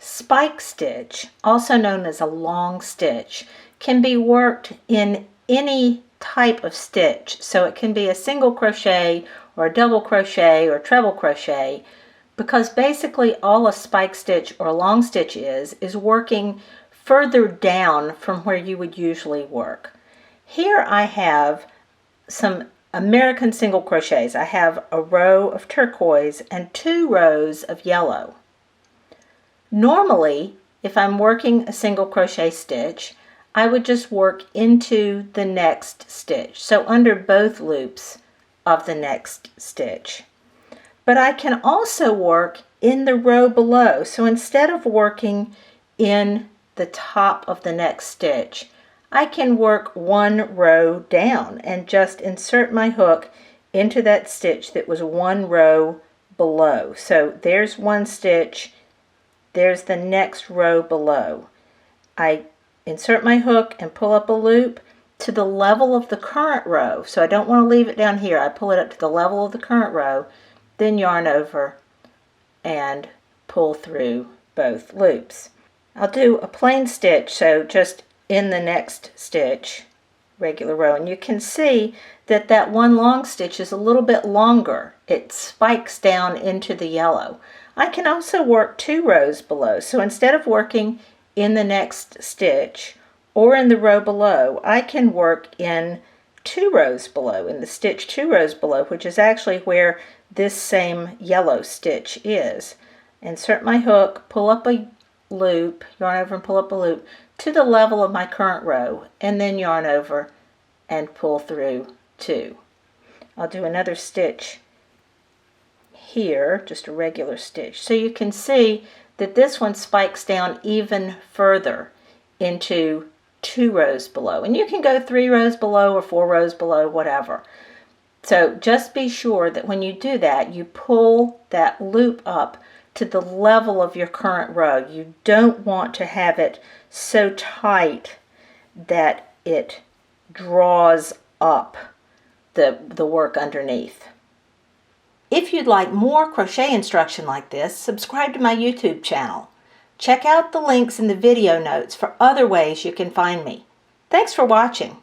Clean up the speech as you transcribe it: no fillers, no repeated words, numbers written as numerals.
spike stitch, also known as a long stitch, can be worked in any type of stitch. So it can be a single crochet or a double crochet or treble crochet, because basically all a spike stitch or a long stitch is working further down from where you would usually work. Here I have some American single crochets. I have a row of turquoise and 2 rows of yellow. Normally, if I'm working a single crochet stitch, I would just work into the next stitch, so under both loops of the next stitch. But I can also work in the row below, so instead of working in the top of the next stitch, I can work 1 row down and just insert my hook into that stitch that was 1 row below. So there's 1 stitch, there's the next row below. I insert my hook and pull up a loop to the level of the current row. So I don't want to leave it down here. I pull it up to the level of the current row, then yarn over and pull through both loops. I'll do a plain stitch, so just in the next stitch, regular row, and you can see that that 1 long stitch is a little bit longer. It spikes down into the yellow. I can also work 2 rows below, so instead of working in the next stitch or in the row below, I can work in 2 rows below, in the stitch 2 rows below, which is actually where this same yellow stitch is. Insert my hook, pull up a loop, yarn over and pull up a loop to the level of my current row, and then yarn over and pull through 2. I'll do another stitch here, just a regular stitch. So you can see that this one spikes down even further into 2 rows below. And you can go 3 rows below or 4 rows below, whatever. So just be sure that when you do that, you pull that loop up to the level of your current row. You don't want to have it so tight that it draws up the work underneath. If you'd like more crochet instruction like this, subscribe to my YouTube channel. Check out the links in the video notes for other ways you can find me. Thanks for watching.